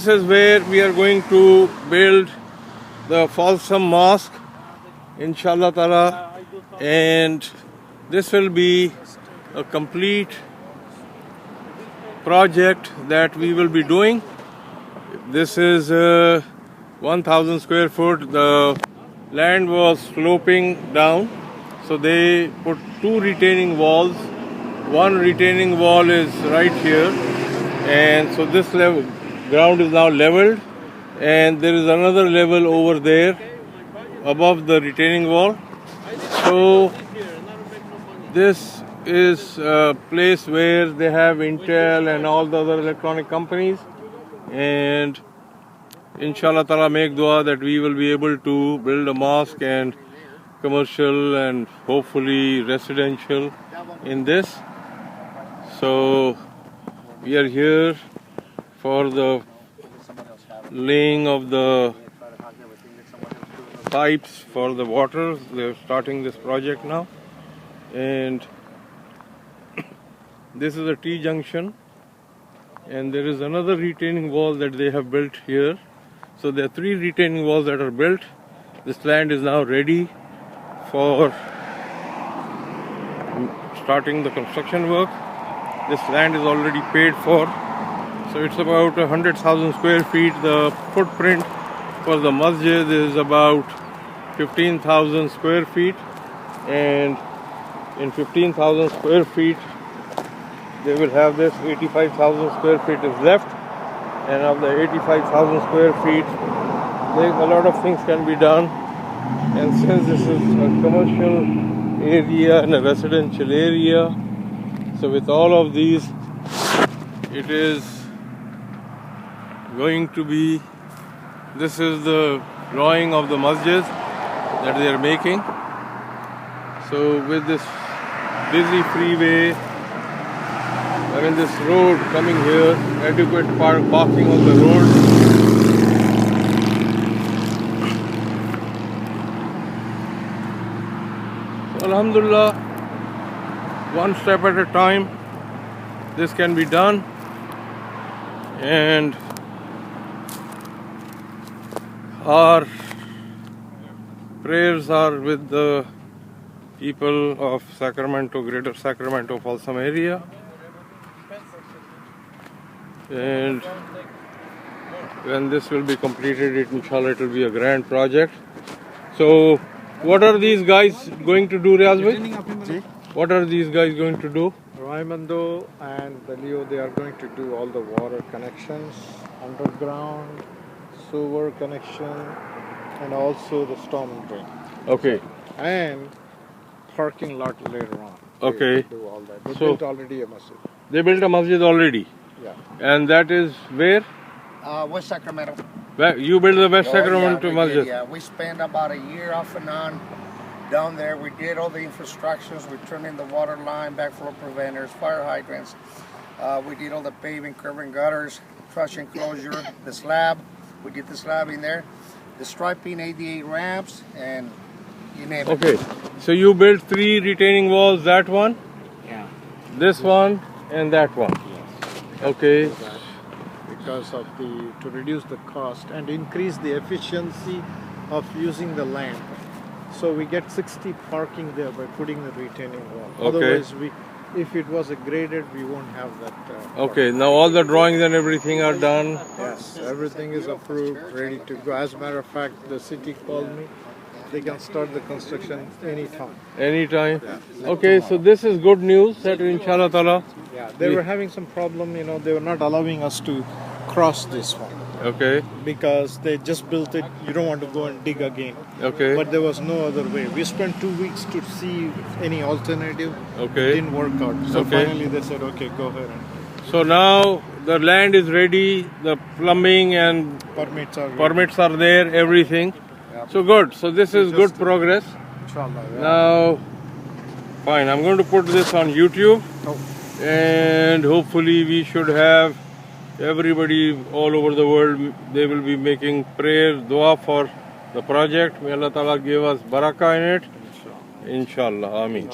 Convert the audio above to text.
This is where we are going to build the Falsam Mosque, inshallah ta'ala, and this will be a complete project that we will be doing. This is 1000 square foot. The land was sloping down, so they put two retaining walls. One retaining wall is right here, and so this level ground is now leveled, and there is another level over there above the retaining wall. So this is a place where they have Intel and all the other electronic companies, and inshallah ta'ala make dua that we will be able to build a mosque and commercial and hopefully residential in this. So we are here for the laying of the pipes for the water. They're starting this project now, and this is a T-junction, and there is another retaining wall that they have built here. So there are three retaining walls that are built. This land is now ready for starting the construction work. This land is already paid for, so it's about 100,000 square feet. The footprint for the masjid is about 15,000 square feet, and in 15,000 square feet they will have this. 85,000 square feet is left, and of the 85,000 square feet a lot of things can be done. And since this is a commercial area and a residential area, so with all of these, it is going to be, this is the drawing of the masjid that they are making. So with this busy freeway, this road coming here, adequate parking on the road. So alhamdulillah, one step at a time, this can be done, and our prayers are with the people of Sacramento, Greater Sacramento, Folsom area. And when this will be completed, inshallah, it will be a grand project. So what are these guys going to do, Riazbhai? What are these guys going to do? Raimondo and Leo, they are going to do all the water connections, underground, sewer connection, and also the storm drain. Okay. And parking lot later on. Okay. They do all that. They built already a masjid. They built a masjid already? Yeah. And that is where? West Sacramento. Where you built the West Sacramento masjid? Yeah, we spent about a year off and on down there. We did all the infrastructures. We turned in the water line, backflow preventers, fire hydrants. We did all the paving, curving gutters, trash enclosure, the slab. We did the slab in there, the striping, ADA ramps, and you name it. Okay, so you built three retaining walls, that one, Yeah. this one, and that one. Yes. Okay. Because of to reduce the cost and increase the efficiency of using the land. So we get 60 parking there by putting the retaining wall. Okay. Otherwise, if it was a graded, we won't have that. Okay, now all the drawings and everything are done. Yes, everything is approved, ready to go. As a matter of fact, the city called me. They can start the construction anytime. Anytime. Yeah. Okay, so this is good news that inshallah ta'ala. Yeah, they were having some problem, they were not allowing us to cross this one. Okay, Because they just built it, you don't want to go and dig again. okay, But there was no other way. We spent 2 weeks to see any alternative. It okay. didn't work out. So Okay. finally they said, okay, go ahead. So now the land is ready, the plumbing and Permits are ready. permits are there, everything. So good, so this is good progress. Inshallah. Yeah. Now, fine, I'm going to put this on YouTube, Oh. and hopefully we should have everybody all over the world, they will be making prayer, dua for the project. May Allah Ta'ala give us barakah in it. Inshallah. Ameen.